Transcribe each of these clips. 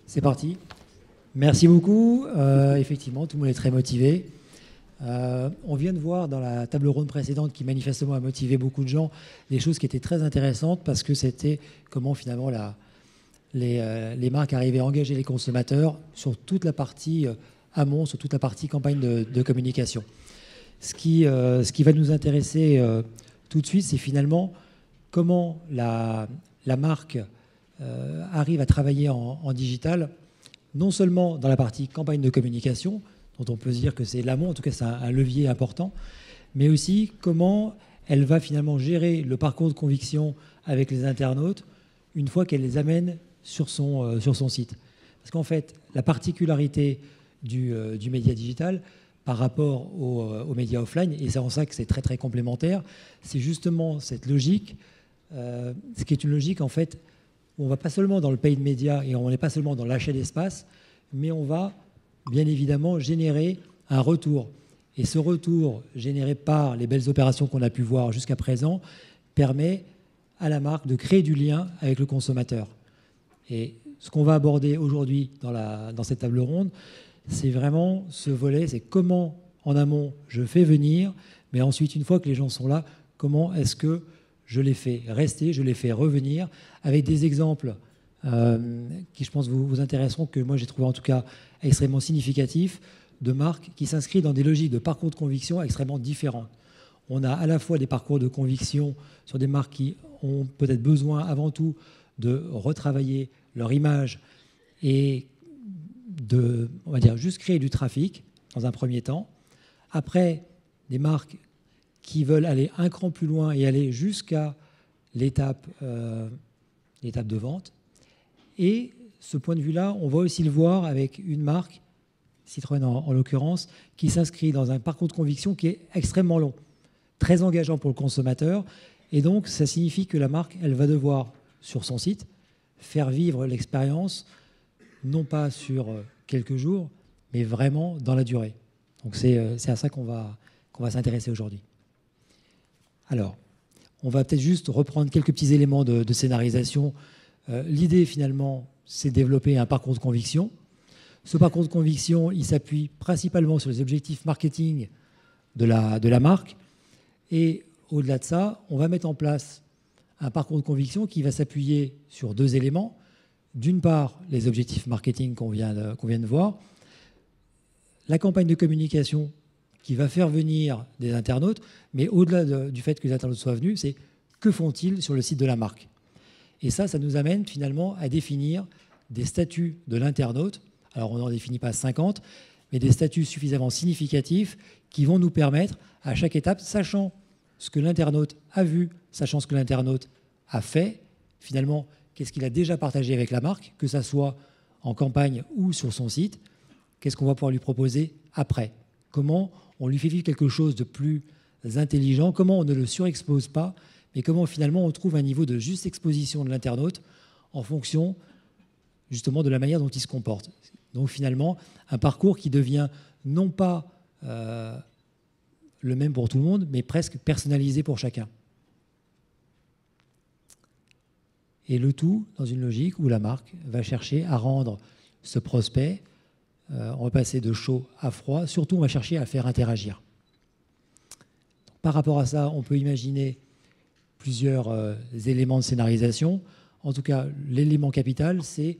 C'est parti. Merci beaucoup. Effectivement, tout le monde est très motivé. On vient de voir dans la table ronde précédente, qui manifestement a motivé beaucoup de gens, des choses qui étaient très intéressantes parce que c'était comment finalement les marques arrivaient à engager les consommateurs sur toute la partie amont, sur toute la partie campagne de communication. Ce qui va nous intéresser tout de suite, c'est finalement comment la marque arrive à travailler en digital, non seulement dans la partie campagne de communication, dont on peut se dire que c'est l'amont, en tout cas c'est un levier important, mais aussi comment elle va finalement gérer le parcours de conviction avec les internautes une fois qu'elle les amène sur son site. Parce qu'en fait, la particularité du média digital par rapport aux médias offline, et c'est en ça que c'est très très complémentaire, c'est justement cette logique, ce qui est une logique en fait où on ne va pas seulement dans le paid média et on n'est pas seulement dans l'achat d'espace, mais on va bien évidemment générer un retour. Et ce retour généré par les belles opérations qu'on a pu voir jusqu'à présent permet à la marque de créer du lien avec le consommateur. Et ce qu'on va aborder aujourd'hui dans cette table ronde, c'est vraiment ce volet, c'est comment en amont je fais venir, mais ensuite une fois que les gens sont là, comment est-ce que je les fais rester, je les fais revenir, avec des exemples qui, je pense, vous intéresseront, que moi j'ai trouvé en tout cas extrêmement significatifs, de marques qui s'inscrivent dans des logiques de parcours de conviction extrêmement différentes. On a à la fois des parcours de conviction sur des marques qui ont peut-être besoin avant tout de retravailler leur image et de, on va dire, juste créer du trafic dans un premier temps. Après, des marques qui veulent aller un cran plus loin et aller jusqu'à l'étape de vente. Et ce point de vue-là, on va aussi le voir avec une marque, Citroën en l'occurrence, qui s'inscrit dans un parcours de conviction qui est extrêmement long, très engageant pour le consommateur. Et donc, ça signifie que la marque, elle va devoir, sur son site, faire vivre l'expérience, non pas sur quelques jours, mais vraiment dans la durée. Donc, c'est à ça qu'on va s'intéresser aujourd'hui. Alors, on va peut-être juste reprendre quelques petits éléments de scénarisation. L'idée, finalement, c'est de développer un parcours de conviction. Ce parcours de conviction, il s'appuie principalement sur les objectifs marketing de la marque. Et au-delà de ça, on va mettre en place un parcours de conviction qui va s'appuyer sur deux éléments. D'une part, les objectifs marketing qu'on vient de voir, la campagne de communication qui va faire venir des internautes, mais au-delà du fait que les internautes soient venus, c'est que font-ils sur le site de la marque. Et ça nous amène finalement à définir des statuts de l'internaute. Alors on n'en définit pas 50, mais des statuts suffisamment significatifs qui vont nous permettre, à chaque étape, sachant ce que l'internaute a vu, sachant ce que l'internaute a fait, finalement, qu'est-ce qu'il a déjà partagé avec la marque, que ça soit en campagne ou sur son site, qu'est-ce qu'on va pouvoir lui proposer après. Comment on lui fait vivre quelque chose de plus intelligent, comment on ne le surexpose pas, mais comment finalement on trouve un niveau de juste exposition de l'internaute en fonction justement de la manière dont il se comporte. Donc finalement, un parcours qui devient non pas le même pour tout le monde, mais presque personnalisé pour chacun. Et le tout dans une logique où la marque va chercher à rendre ce prospect, on va passer de chaud à froid, surtout on va chercher à faire interagir. Par rapport à ça, on peut imaginer plusieurs éléments de scénarisation. En tout cas, l'élément capital, c'est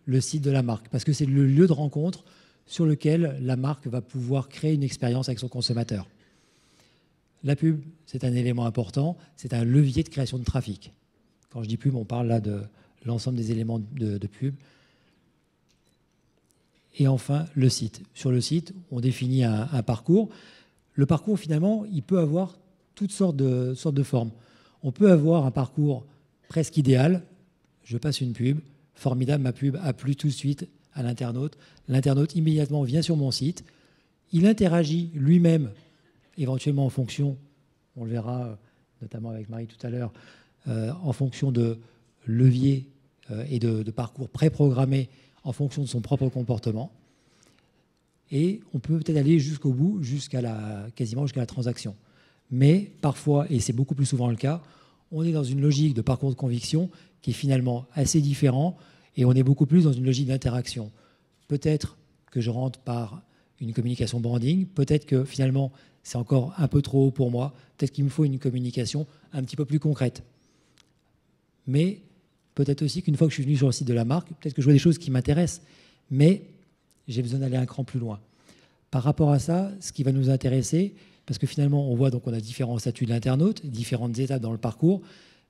le site de la marque, parce que c'est le lieu de rencontre sur lequel la marque va pouvoir créer une expérience avec son consommateur. La pub, c'est un élément important, c'est un levier de création de trafic. Quand je dis pub, on parle là de l'ensemble des éléments de pub. Et enfin, le site. Sur le site, on définit un parcours. Le parcours, finalement, il peut avoir toutes sortes de formes. On peut avoir un parcours presque idéal. Je passe une pub, formidable, ma pub a plu tout de suite à l'internaute. L'internaute immédiatement vient sur mon site. Il interagit lui-même, éventuellement en fonction, on le verra notamment avec Marie tout à l'heure, en fonction de leviers et de parcours préprogrammés en fonction de son propre comportement. Et on peut peut-être aller jusqu'au bout, quasiment jusqu'à la transaction. Mais parfois, et c'est beaucoup plus souvent le cas, on est dans une logique de parcours de conviction qui est finalement assez différent Et on est beaucoup plus dans une logique d'interaction. Peut-être que je rentre par une communication branding, peut-être que finalement c'est encore un peu trop haut pour moi, peut-être qu'il me faut une communication un petit peu plus concrète. Mais peut-être aussi qu'une fois que je suis venu sur le site de la marque, peut-être que je vois des choses qui m'intéressent, mais j'ai besoin d'aller un cran plus loin. Par rapport à ça, ce qui va nous intéresser, parce que finalement on voit donc on a différents statuts de l'internaute, différentes étapes dans le parcours,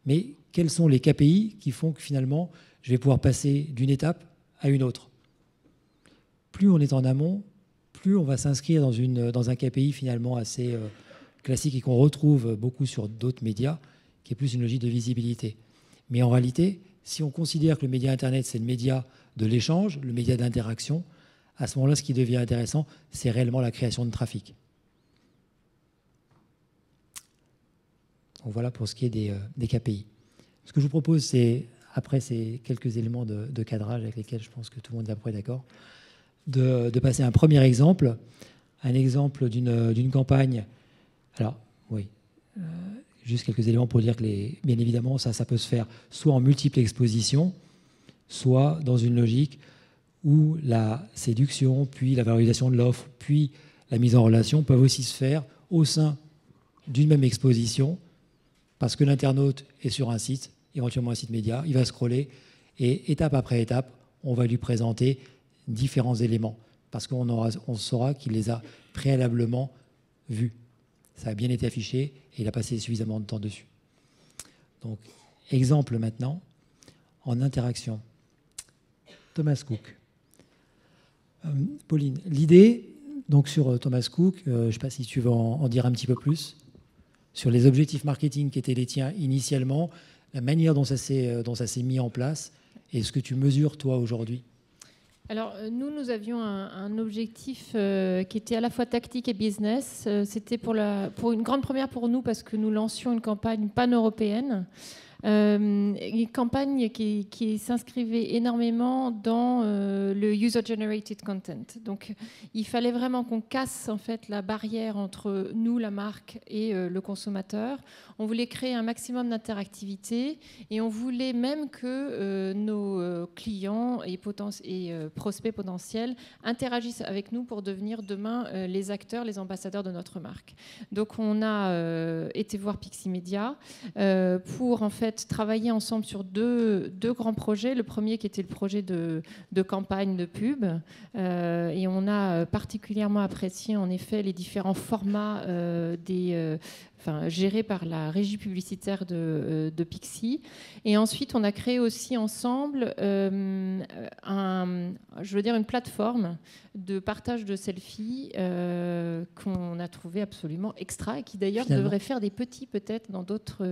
mais quels sont les KPI qui font que finalement je vais pouvoir passer d'une étape à une autre. Plus on est en amont, plus on va s'inscrire dans un KPI finalement assez classique et qu'on retrouve beaucoup sur d'autres médias, qui est plus une logique de visibilité. Mais en réalité, si on considère que le média Internet, c'est le média de l'échange, le média d'interaction, à ce moment-là, ce qui devient intéressant, c'est réellement la création de trafic. Donc voilà pour ce qui est des KPI. Ce que je vous propose, c'est, après ces quelques éléments de cadrage avec lesquels je pense que tout le monde est à peu près d'accord, de passer à un premier exemple, un exemple d'une campagne. Alors, oui, juste quelques éléments pour dire que, bien évidemment, ça peut se faire soit en multiples expositions, soit dans une logique où la séduction, puis la valorisation de l'offre, puis la mise en relation peuvent aussi se faire au sein d'une même exposition, parce que l'internaute est sur un site, éventuellement un site média, il va scroller, et étape après étape, on va lui présenter différents éléments, parce qu'on saura qu'il les a préalablement vus. Ça a bien été affiché, et il a passé suffisamment de temps dessus. Donc, exemple maintenant, en interaction. Thomas Cook. Pauline, l'idée, donc sur Thomas Cook, je ne sais pas si tu veux en dire un petit peu plus, sur les objectifs marketing qui étaient les tiens initialement, la manière dont ça s'est mis en place, et ce que tu mesures toi aujourd'hui. Alors, nous avions un objectif qui était à la fois tactique et business. C'était pour une grande première pour nous parce que nous lancions une campagne pan-européenne. Une campagne qui s'inscrivait énormément dans le user-generated content. Donc, il fallait vraiment qu'on casse en fait la barrière entre nous, la marque, et le consommateur. On voulait créer un maximum d'interactivité et on voulait même que nos clients et prospects potentiels interagissent avec nous pour devenir demain les acteurs, les ambassadeurs de notre marque. Donc, on a été voir Pixie Media pour en fait travailler ensemble sur deux grands projets. Le premier qui était le projet de campagne de pub. Et on a particulièrement apprécié en effet les différents formats gérés par la régie publicitaire de Pixie. Et ensuite, on a créé aussi ensemble une plateforme de partage de selfies qu'on a trouvé absolument extra et qui d'ailleurs devrait faire des petits peut-être dans d'autres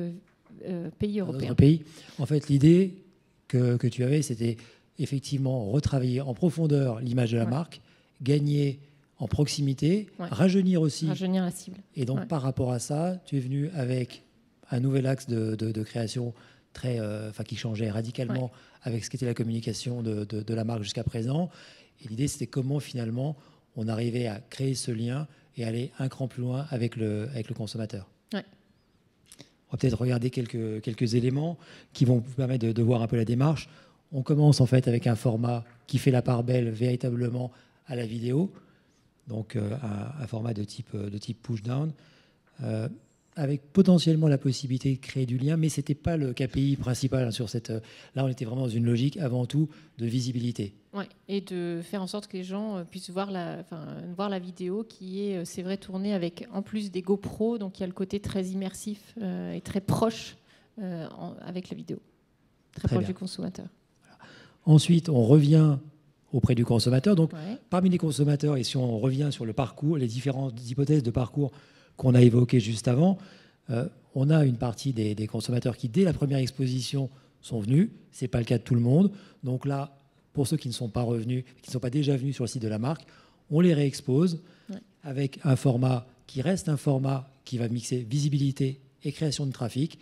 pays européens. Pays. En fait, l'idée que tu avais, c'était effectivement retravailler en profondeur l'image de la marque, gagner en proximité, rajeunir aussi. Rajeunir la cible. Et donc, par rapport à ça, tu es venu avec un nouvel axe de création qui changeait radicalement avec ce qu'était la communication de la marque jusqu'à présent. Et l'idée, c'était comment finalement on arrivait à créer ce lien et aller un cran plus loin avec le consommateur. Ouais. On va peut-être regarder quelques éléments qui vont vous permettre de voir un peu la démarche. On commence en fait avec un format qui fait la part belle véritablement à la vidéo, donc un format de type push-down, avec potentiellement la possibilité de créer du lien, mais ce n'était pas le KPI principal sur cette... Là, on était vraiment dans une logique avant tout de visibilité. Ouais, et de faire en sorte que les gens puissent voir la vidéo qui est, c'est vrai, tournée avec, en plus des GoPro, donc il y a le côté très immersif et très proche avec la vidéo, très proche du consommateur. Voilà. Ensuite, on revient auprès du consommateur. Donc, parmi les consommateurs, et si on revient sur le parcours, les différentes hypothèses de parcours qu'on a évoquées juste avant, on a une partie des consommateurs qui, dès la première exposition, sont venus. Ce n'est pas le cas de tout le monde. Donc là, pour ceux qui ne sont pas revenus, qui ne sont pas déjà venus sur le site de la marque, on les réexpose avec un format qui reste un format qui va mixer visibilité et création de trafic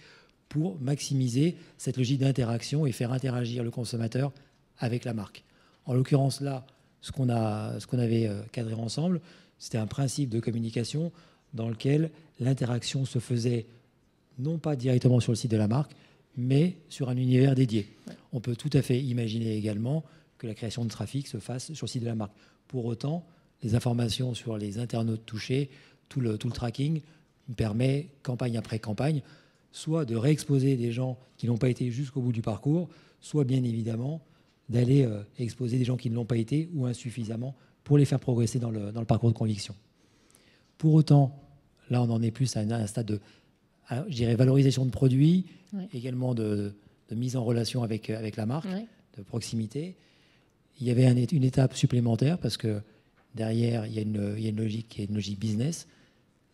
pour maximiser cette logique d'interaction et faire interagir le consommateur avec la marque. En l'occurrence, là, ce qu'on avait cadré ensemble, c'était un principe de communication dans lequel l'interaction se faisait non pas directement sur le site de la marque, mais sur un univers dédié. Ouais. On peut tout à fait imaginer également que la création de trafic se fasse sur le site de la marque. Pour autant, les informations sur les internautes touchés, tout le tracking permet, campagne après campagne, soit de réexposer des gens qui n'ont pas été jusqu'au bout du parcours, soit bien évidemment d'aller exposer des gens qui ne l'ont pas été ou insuffisamment pour les faire progresser dans le parcours de conviction. Pour autant, là on en est plus à un stade de, je dirais, valorisation de produits, Ouais. également de mise en relation avec la marque, Ouais. de proximité. Il y avait une étape supplémentaire parce que derrière, il y a une logique qui est une logique business.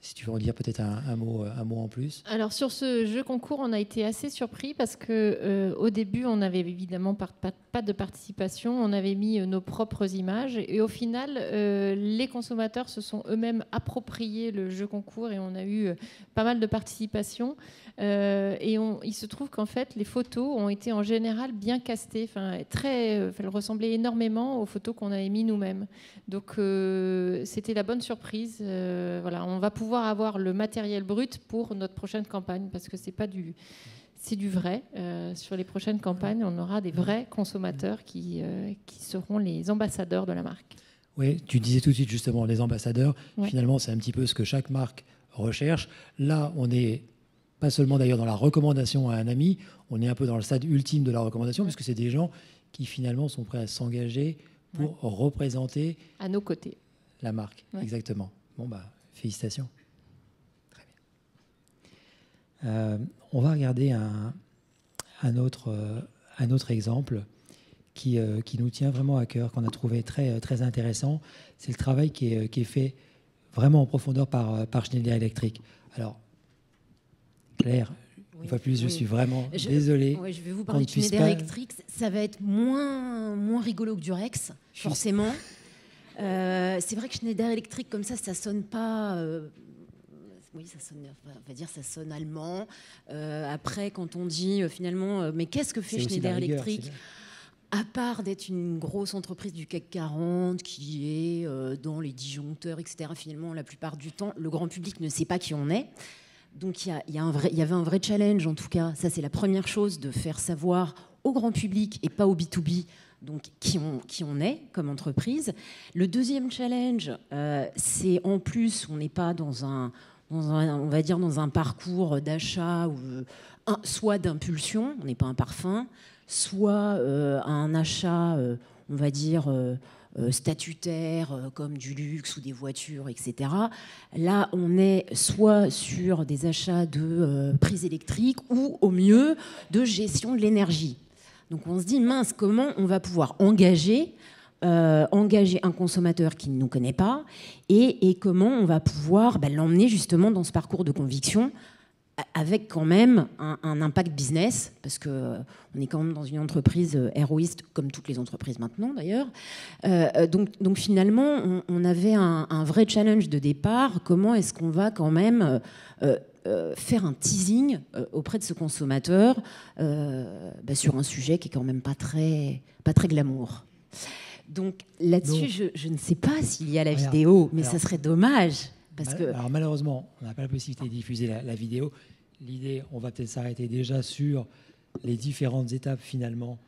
Si tu veux en dire peut-être un mot en plus. Alors sur ce jeu concours, on a été assez surpris parce que au début, on n'avait évidemment pas de participation, on avait mis nos propres images et au final, les consommateurs se sont eux-mêmes appropriés le jeu concours et on a eu pas mal de participation. Il se trouve qu'en fait, les photos ont été en général bien castées, elles ressemblaient énormément aux photos qu'on avait mis nous-mêmes. Donc c'était la bonne surprise. Voilà, on va pouvoir avoir le matériel brut pour notre prochaine campagne parce que c'est du vrai. Sur les prochaines campagnes, on aura des vrais consommateurs qui seront les ambassadeurs de la marque. Oui, tu disais tout de suite justement les ambassadeurs. Ouais. Finalement, c'est un petit peu ce que chaque marque recherche. Là, on n'est pas seulement d'ailleurs dans la recommandation à un ami, on est un peu dans le stade ultime de la recommandation puisque c'est des gens qui finalement sont prêts à s'engager pour représenter à nos côtés la marque. Ouais. Exactement. Bon, félicitations. Très bien. On va regarder un autre exemple qui nous tient vraiment à cœur, qu'on a trouvé très, très intéressant. C'est le travail qui est fait vraiment en profondeur par Schneider Electric. Alors, Claire, une fois plus, je suis vraiment désolé. Ouais, je vais vous parler de Schneider Electric. Ça va être moins rigolo que Durex, forcément. C'est vrai que Schneider Electric, comme ça sonne pas... oui, ça sonne, on va dire, ça sonne allemand. Après, quand on dit finalement, mais qu'est-ce que fait Schneider Electric ? À part d'être une grosse entreprise du CAC 40 qui est dans les disjoncteurs, etc., finalement, la plupart du temps, le grand public ne sait pas qui on est. Donc, il y avait un vrai challenge, en tout cas. Ça, c'est la première chose, de faire savoir au grand public et pas au B2B, donc qui on est comme entreprise. Le deuxième challenge, c'est en plus, on n'est pas on va dire dans un parcours d'achat ou soit d'impulsion, on n'est pas un parfum, soit un achat, on va dire, statutaire, comme du luxe ou des voitures, etc. Là, on est soit sur des achats de prises électriques ou, au mieux, de gestion de l'énergie. Donc on se dit, mince, comment on va pouvoir engager un consommateur qui ne nous connaît pas et comment on va pouvoir l'emmener justement dans ce parcours de conviction avec quand même un impact business, parce qu'on est quand même dans une entreprise héroïste, comme toutes les entreprises maintenant d'ailleurs. Donc finalement, on avait un vrai challenge de départ. Comment est-ce qu'on va quand même faire un teasing auprès de ce consommateur sur un sujet qui est quand même pas très glamour. Donc là-dessus, je ne sais pas s'il y a la vidéo, mais ça serait dommage. Alors malheureusement, on n'a pas la possibilité de diffuser la vidéo. L'idée, on va peut-être s'arrêter déjà sur les différentes étapes finalement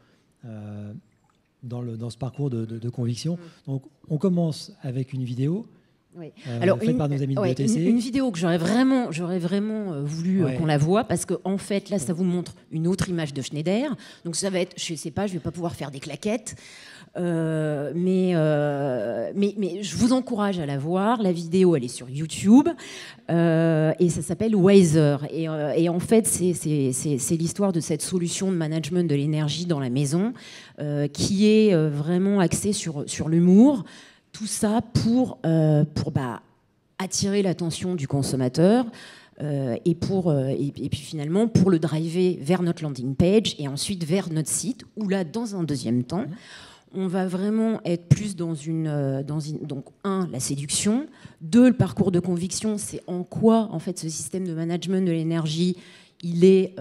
dans ce parcours de conviction. Donc on commence avec une vidéo. Oui. Faite par nos amis de BETC. Une vidéo que j'aurais vraiment voulu qu'on la voie, parce que en fait là ça vous montre une autre image de Schneider. Donc ça va être, je sais pas, je vais pas pouvoir faire des claquettes, mais je vous encourage à la voir. La vidéo, elle est sur YouTube et ça s'appelle Wiser. Et en fait c'est l'histoire de cette solution de management de l'énergie dans la maison qui est vraiment axée sur l'humour. Tout ça pour attirer l'attention du consommateur et puis finalement pour le driver vers notre landing page et ensuite vers notre site, où là, dans un deuxième temps, on va vraiment être plus dans donc la séduction, 2, le parcours de conviction, c'est en quoi en fait ce système de management de l'énergie il est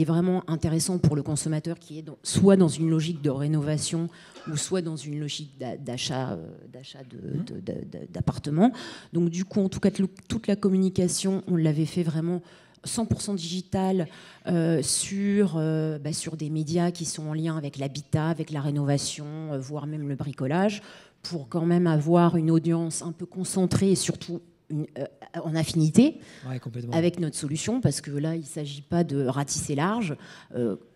vraiment intéressant pour le consommateur qui est soit dans une logique de rénovation ou soit dans une logique d'achat d'appartements. Donc du coup, en tout cas, toute la communication, on l'avait fait vraiment 100% digital sur des médias qui sont en lien avec l'habitat, avec la rénovation, voire même le bricolage, pour quand même avoir une audience un peu concentrée et surtout en affinité avec notre solution, parce que là, il ne s'agit pas de ratisser large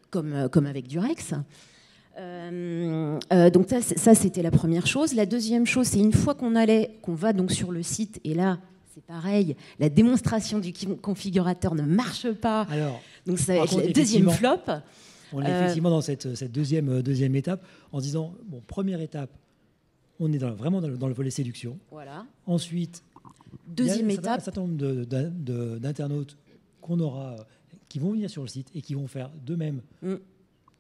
comme avec Durex. Donc ça, c'était la première chose. La deuxième chose, c'est une fois qu'on va donc sur le site, et là, c'est pareil, la démonstration du configurateur ne marche pas. Alors, donc ça va être la deuxième flop. On est effectivement dans cette deuxième étape, en se disant, bon, première étape, on est vraiment dans le volet séduction. Voilà. Ensuite, deuxième il y a étape, un certain nombre d'internautes qu'on aura, qui vont venir sur le site et qui vont faire d'eux-mêmes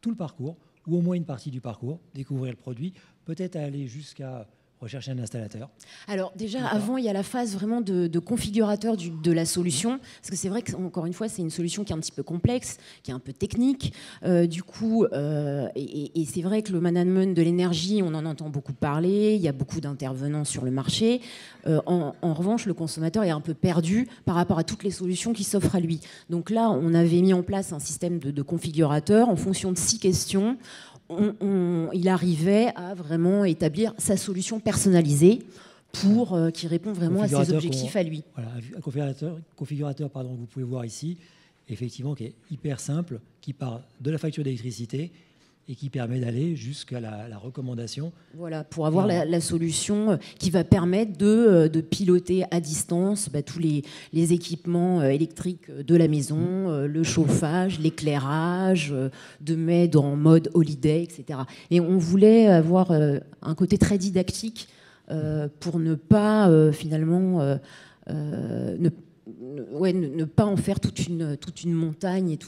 tout le parcours, ou au moins une partie du parcours, découvrir le produit, peut-être aller jusqu'à rechercher un installateur. Alors déjà, avant, il y a la phase vraiment de configurateur de la solution, parce que c'est vrai qu'encore une fois, c'est une solution qui est un petit peu complexe, qui est un peu technique. Du coup, et c'est vrai que le management de l'énergie, on en entend beaucoup parler, il y a beaucoup d'intervenants sur le marché. En revanche, le consommateur est un peu perdu par rapport à toutes les solutions qui s'offrent à lui. Donc là, on avait mis en place un système de configurateur en fonction de 6 questions. Il arrivait à vraiment établir sa solution personnalisée pour qui répond vraiment à ses objectifs à lui. Voilà, un configurateur que vous pouvez voir ici, effectivement, qui est hyper simple, qui part de la facture d'électricité et qui permet d'aller jusqu'à la recommandation. Voilà, pour avoir la solution qui va permettre de piloter à distance tous les équipements électriques de la maison, le chauffage, l'éclairage, de mettre en mode holiday, etc. Et on voulait avoir un côté très didactique pour ne pas finalement ne pas en faire toute une montagne et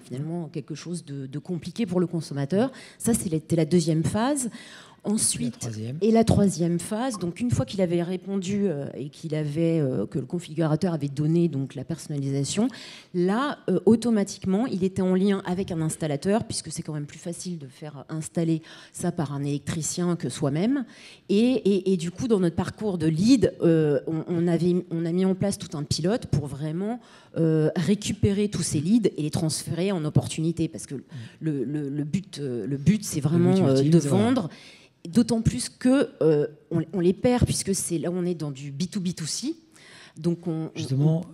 finalement quelque chose de compliqué pour le consommateur. Ça, c'était la deuxième phase. Ensuite, la troisième phase, donc une fois qu'il avait répondu et que le configurateur avait donné donc la personnalisation, là, automatiquement, il était en lien avec un installateur, puisque c'est quand même plus facile de faire installer ça par un électricien que soi-même. Et du coup, dans notre parcours de lead, on a mis en place tout un pilote pour vraiment récupérer tous ces leads et les transférer en opportunités, parce que le but, c'est vraiment de vendre. D'autant plus qu'on les perd, puisque là on est dans du B2B2C. Donc on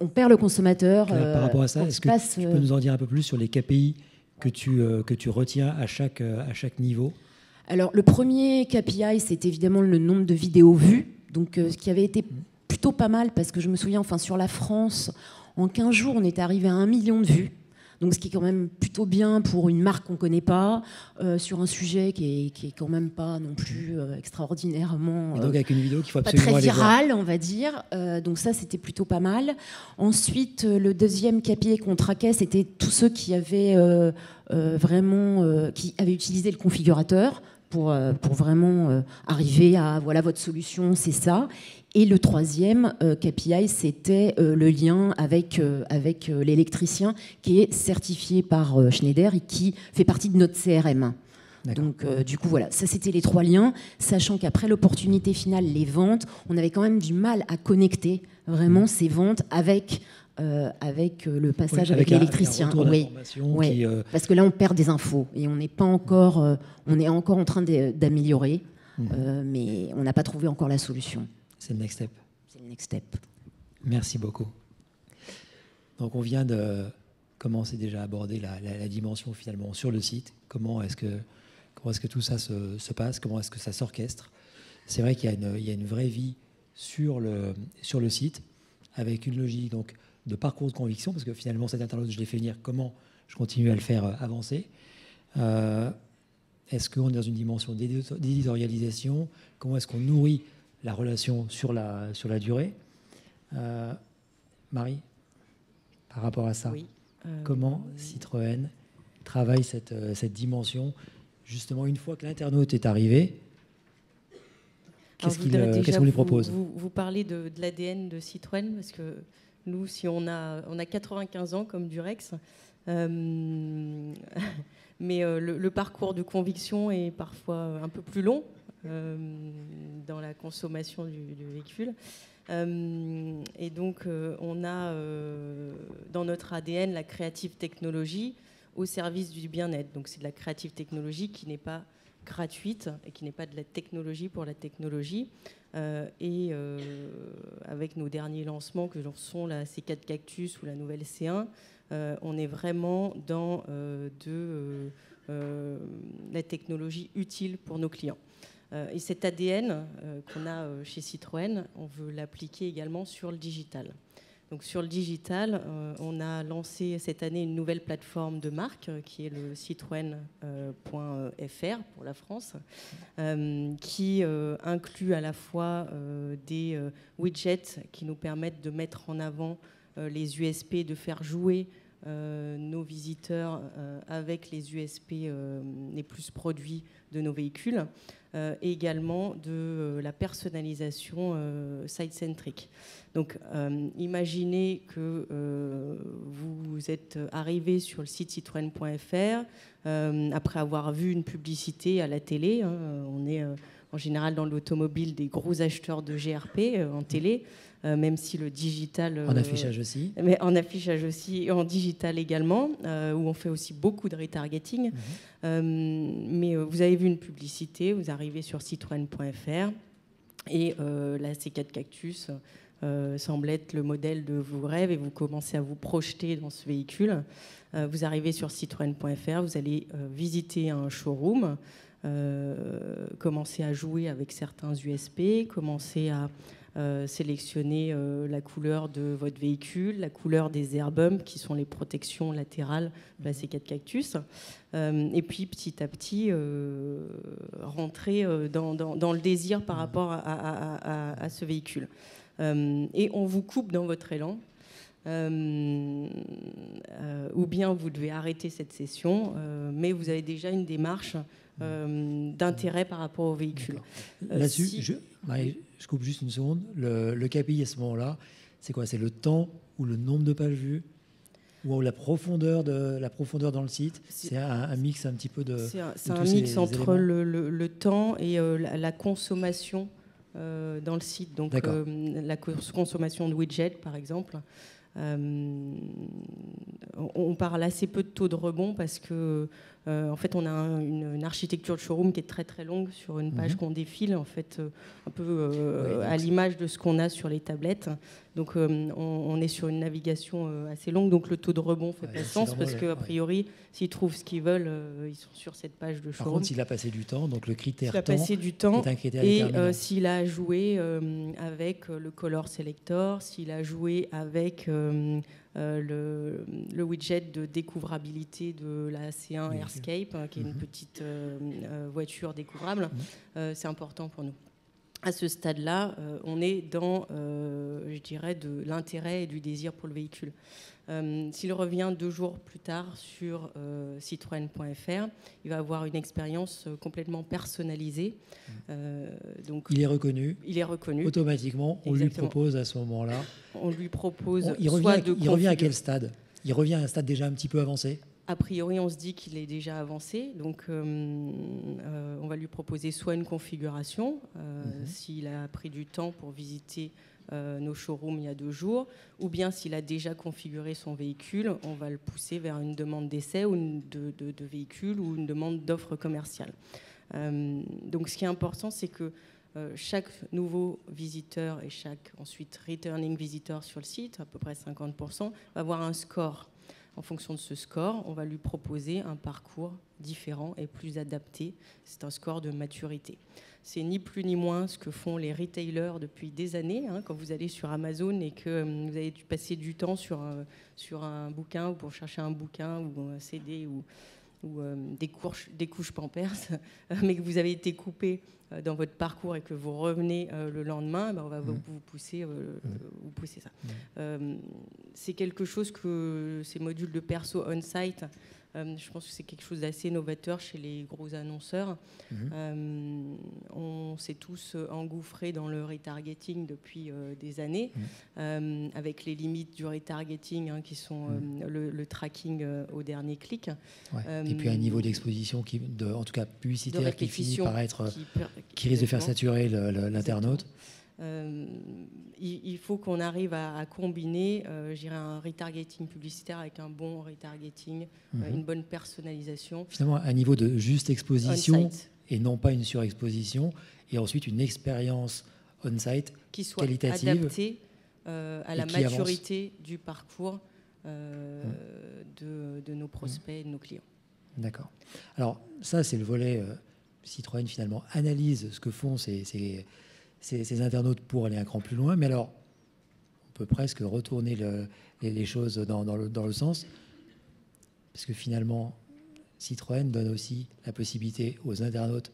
perd le consommateur. Par rapport à ça, est-ce que tu peux nous en dire un peu plus sur les KPI que tu retiens à chaque niveau? Alors le premier KPI, c'est évidemment le nombre de vidéos vues, donc ce qui avait été plutôt pas mal, parce que je me souviens, sur la France, en 15 jours, on était arrivé à 1 million de vues. Donc, ce qui est quand même plutôt bien pour une marque qu'on ne connaît pas, sur un sujet qui est quand même pas non plus extraordinairement... Et donc, avec une vidéo qu'il faut pas absolument très virale, on va dire. Donc ça, c'était plutôt pas mal. Ensuite, le deuxième KPI qu'on traquait, c'était tous ceux qui avaient qui avaient utilisé le configurateur pour vraiment arriver à, voilà, votre solution, c'est ça. Et le troisième KPI, c'était le lien avec l'électricien qui est certifié par Schneider et qui fait partie de notre CRM. Donc, du coup, voilà, ça c'était les 3 liens, sachant qu'après l'opportunité finale, les ventes, on avait quand même du mal à connecter vraiment ces ventes avec le passage avec l'électricien. Oui. Parce que là, on perd des infos et on est encore en train d'améliorer, mais on n'a pas trouvé encore la solution. C'est le next step. C'est le next step. Merci beaucoup. Donc on vient de commencer déjà à aborder la dimension finalement sur le site. Comment est-ce que tout ça se passe? Comment est-ce que ça s'orchestre? C'est vrai qu'il y a une vraie vie sur le site, avec une logique donc de parcours de conviction, parce que finalement cet internaute, je l'ai fait venir, comment je continue à le faire avancer. Est-ce qu'on est dans une dimension d'éditorialisation? Comment est-ce qu'on nourrit la relation sur la durée? Marie, par rapport à ça, comment Citroën travaille cette dimension, justement, une fois que l'internaute est arrivé? Qu'est-ce qu'on lui propose? Vous parlez de l'ADN de Citroën, parce que nous, si on a 95 ans comme Durex, mais le parcours de conviction est parfois un peu plus long dans la consommation du véhicule. Et donc, on a dans notre ADN la creative technologie au service du bien-être. Donc, c'est de la creative technologie qui n'est pas gratuite et qui n'est pas de la technologie pour la technologie. Avec nos derniers lancements, que sont la C4 Cactus ou la nouvelle C1, on est vraiment dans la technologie utile pour nos clients. Et cet ADN qu'on a chez Citroën, on veut l'appliquer également sur le digital. Donc sur le digital, on a lancé cette année une nouvelle plateforme de marque qui est le citroën.fr pour la France, qui inclut à la fois des widgets qui nous permettent de mettre en avant les USP, de faire jouer nos visiteurs avec les USP les plus produits de nos véhicules, et également de la personnalisation site-centric. Donc imaginez que vous êtes arrivé sur le site citroën.fr après avoir vu une publicité à la télé. On est en général dans l'automobile des gros acheteurs de GRP en télé, même si le digital... en affichage aussi. Mais en affichage aussi, et en digital également, où on fait aussi beaucoup de retargeting. Mais vous avez vu une publicité, vous arrivez sur citroën.fr et la C4 Cactus semble être le modèle de vos rêves et vous commencez à vous projeter dans ce véhicule. Vous arrivez sur citroën.fr, vous allez visiter un showroom, commencer à jouer avec certains USP, commencer à sélectionner la couleur de votre véhicule, la couleur des air bumps qui sont les protections latérales de la C4 Cactus, et puis petit à petit rentrer dans le désir par rapport à ce véhicule. Et on vous coupe dans votre élan. Ou bien vous devez arrêter cette session, mais vous avez déjà une démarche d'intérêt par rapport au véhicule. Là-dessus, je coupe juste une seconde. Le KPI à ce moment-là, c'est quoi? C'est le temps ou le nombre de pages vues ou la profondeur dans le site? C'est un mix un petit peu de... C'est un mix entre le temps et la consommation dans le site. Donc la consommation de widgets, par exemple. On parle assez peu de taux de rebond parce que en fait on a une architecture de showroom qui est très très longue sur une page qu'on défile en fait un peu à l'image de ce qu'on a sur les tablettes. Donc on est sur une navigation assez longue, donc le taux de rebond fait pas sens parce qu'a priori s'ils trouvent ce qu'ils veulent, ils sont sur cette page de showroom. Par contre, s'il a passé du temps, donc le critère temps, est un critère et déterminant. s'il a joué avec le color selector, s'il a joué avec le widget de découvrabilité de la C1 Airscape, qui est une petite voiture découvrable, c'est important pour nous. À ce stade-là, on est dans, je dirais, de l'intérêt et du désir pour le véhicule. S'il revient 2 jours plus tard sur citroën.fr, il va avoir une expérience complètement personnalisée. Donc, il est reconnu. Automatiquement, on lui propose à ce moment-là. On lui propose. Il revient à quel stade? Il revient à un stade déjà un petit peu avancé? A priori, on se dit qu'il est déjà avancé, donc on va lui proposer soit une configuration, s'il a pris du temps pour visiter nos showrooms il y a 2 jours, ou bien s'il a déjà configuré son véhicule, on va le pousser vers une demande d'essai ou de véhicule ou une demande d'offre commerciale. Donc ce qui est important, c'est que chaque nouveau visiteur et chaque ensuite returning visitor sur le site, à peu près 50%, va avoir un score. En fonction de ce score, on va lui proposer un parcours différent et plus adapté. C'est un score de maturité. C'est ni plus ni moins ce que font les retailers depuis des années. Quand vous allez sur Amazon et que vous avez dû passer du temps sur un bouquin ou pour chercher un bouquin ou un CD ou des couches Pampers, mais que vous avez été coupé dans votre parcours et que vous revenez le lendemain, on va vous pousser ça. C'est quelque chose que ces modules de perso on-site, je pense que c'est quelque chose d'assez novateur chez les gros annonceurs. On s'est tous engouffrés dans le retargeting depuis des années, avec les limites du retargeting qui sont le tracking au dernier clic. Et puis un niveau d'exposition, en tout cas publicitaire, qui finit par être... qui risque de faire saturer l'internaute. il faut qu'on arrive à combiner, je dirais, un retargeting publicitaire avec un bon retargeting, une bonne personnalisation. Finalement, un niveau de juste exposition On-site. et non pas une surexposition, et ensuite une expérience on-site qui soit qualitative, adaptée à la maturité du parcours de nos prospects et de nos clients. D'accord. Alors ça, c'est le volet Citroën, finalement, analyse ce que font ces internautes pour aller un cran plus loin. Mais alors, on peut presque retourner les choses dans le sens, parce que finalement, Citroën donne aussi la possibilité aux internautes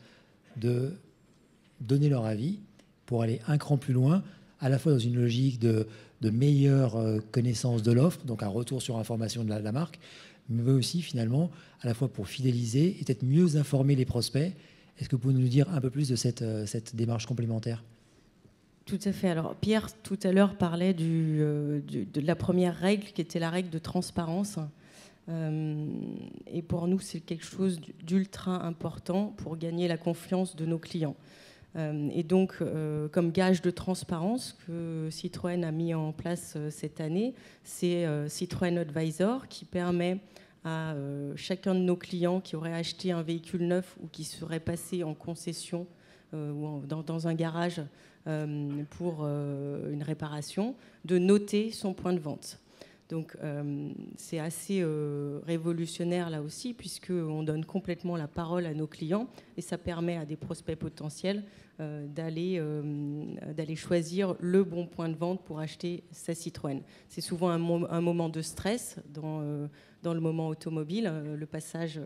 de donner leur avis pour aller un cran plus loin, à la fois dans une logique de meilleure connaissance de l'offre, donc un retour sur information de la marque, mais aussi finalement à la fois pour fidéliser et peut-être mieux informer les prospects. Est-ce que vous pouvez nous dire un peu plus de cette démarche complémentaire ? Tout à fait. Alors Pierre, tout à l'heure, parlait de la première règle, qui était la règle de transparence. Et pour nous, c'est quelque chose d'ultra important pour gagner la confiance de nos clients. Et donc, comme gage de transparence que Citroën a mis en place cette année, c'est Citroën Advisor, qui permet à chacun de nos clients qui aurait acheté un véhicule neuf ou qui serait passé en concession ou dans un garage pour une réparation, de noter son point de vente. Donc c'est assez révolutionnaire là aussi, puisqu'on donne complètement la parole à nos clients et ça permet à des prospects potentiels d'aller choisir le bon point de vente pour acheter sa Citroën. C'est souvent un moment de stress dans le moment automobile, le passage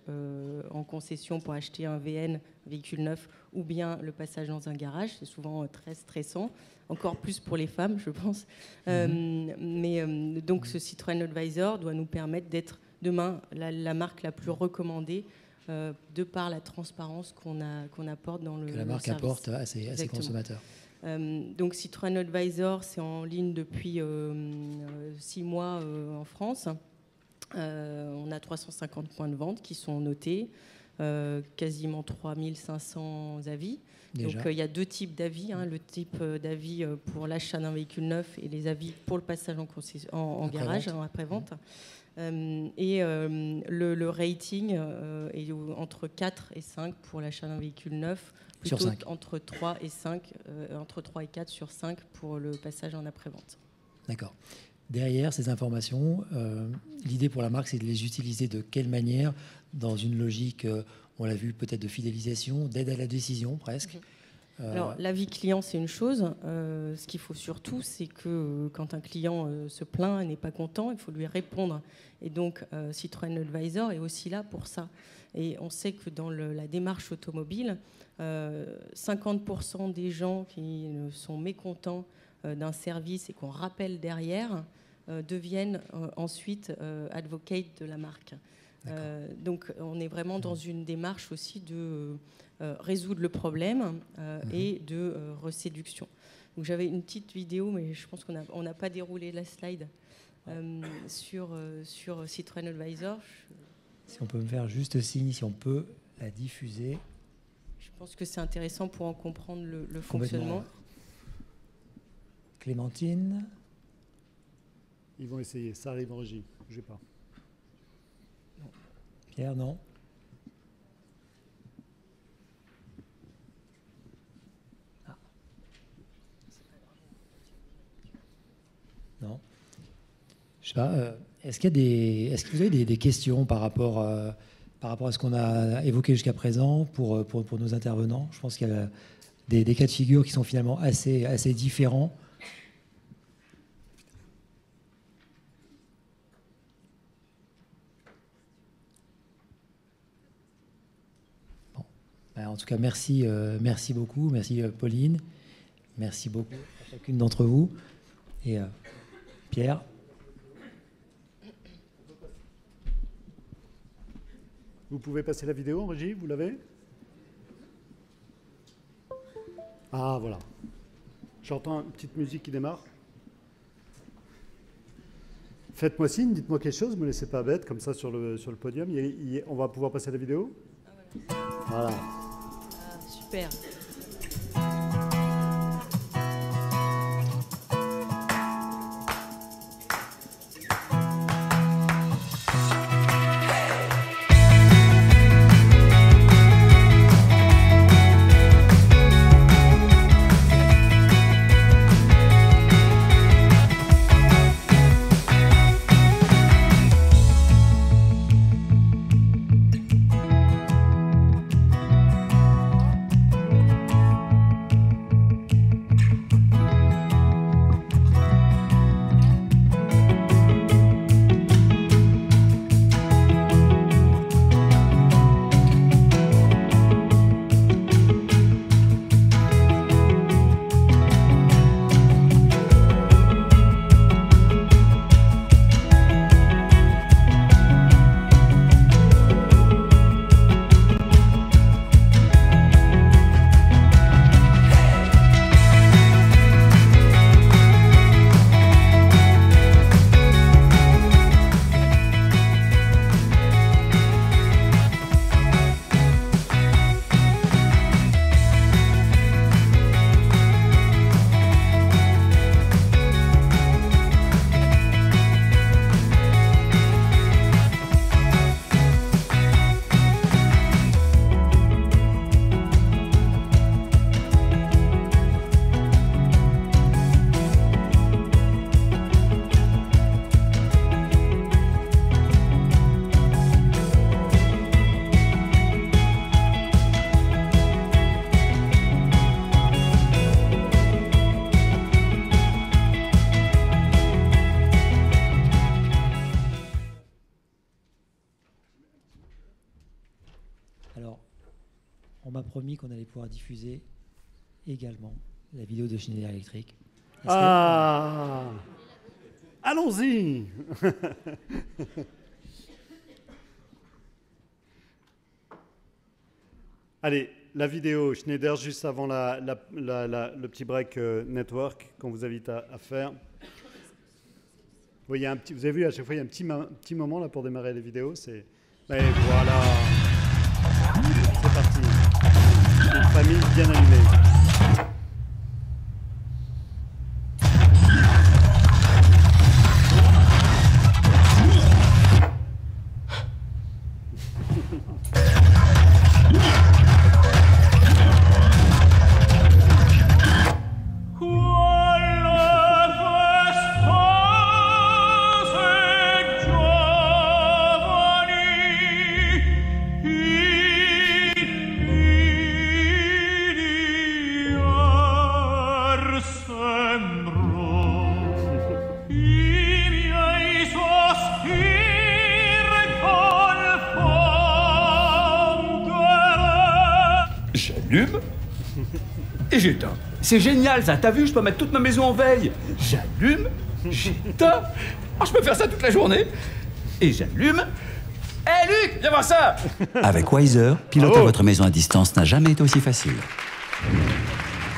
en concession pour acheter un VN, un véhicule neuf, ou bien le passage dans un garage. C'est souvent très stressant, encore plus pour les femmes, je pense. Donc ce Citroën Advisor doit nous permettre d'être demain la marque la plus recommandée de par la transparence qu'on apporte dans le service. Que la marque apporte à ses consommateurs. Donc Citroën Advisor, c'est en ligne depuis 6 mois en France. On a 350 points de vente qui sont notés, quasiment 3500 avis. Déjà. Donc il y a 2 types d'avis, le type d'avis pour l'achat d'un véhicule neuf et les avis pour le passage en garage, en après-vente. Le rating est entre 4 et 5 pour l'achat d'un véhicule neuf, plutôt entre 3 et 5, entre 3 et 4 sur 5 pour le passage en après-vente. D'accord. Derrière ces informations, l'idée pour la marque, c'est de les utiliser de quelle manière dans une logique, on l'a vu, peut-être de fidélisation, d'aide à la décision presque. Alors, l'avis client, c'est une chose. Ce qu'il faut surtout, c'est que quand un client se plaint et n'est pas content, il faut lui répondre. Et donc, Citroën Advisor est aussi là pour ça. Et on sait que dans la démarche automobile, 50% des gens qui sont mécontents d'un service et qu'on rappelle derrière deviennent ensuite advocates de la marque. Donc on est vraiment dans une démarche aussi de résoudre le problème et de reséduction. Donc j'avais une petite vidéo, mais je pense qu'on n'a pas déroulé la slide sur Citroën Advisor. Si on peut me faire juste signe, si on peut la diffuser. Je pense que c'est intéressant pour en comprendre le fonctionnement. Clémentine. Ils vont essayer, ça arrive en régie, bougez pas. Non. Pierre, non. Ah. Non. Je sais pas. Est-ce que vous avez des questions par rapport à ce qu'on a évoqué jusqu'à présent pour nos intervenants? Je pense qu'il y a des cas de figure qui sont finalement assez différents. En tout cas, merci beaucoup. Merci Pauline. Merci beaucoup à chacune d'entre vous. Et Pierre. Vous pouvez passer la vidéo en régie, vous l'avez? Ah, voilà. J'entends une petite musique qui démarre. Faites-moi signe, dites-moi quelque chose, ne me laissez pas bête comme ça sur le podium. On va pouvoir passer la vidéo? Voilà. Super. promis qu'on allait pouvoir diffuser également la vidéo de Schneider Electric. Ah, allons-y. Allez, la vidéo Schneider juste avant le petit break network qu'on vous invite à faire. Oui, vous avez vu, à chaque fois, il y a un petit moment là pour démarrer les vidéos. Et voilà. C'est parti. Une famille bien allumée. J'allume et j'éteins. C'est génial ça, t'as vu, je peux mettre toute ma maison en veille. J'allume, j'éteins. Oh, je peux faire ça toute la journée. Et j'allume. Hé Luc, viens voir ça. Avec Wiser, piloter votre maison à distance n'a jamais été aussi facile.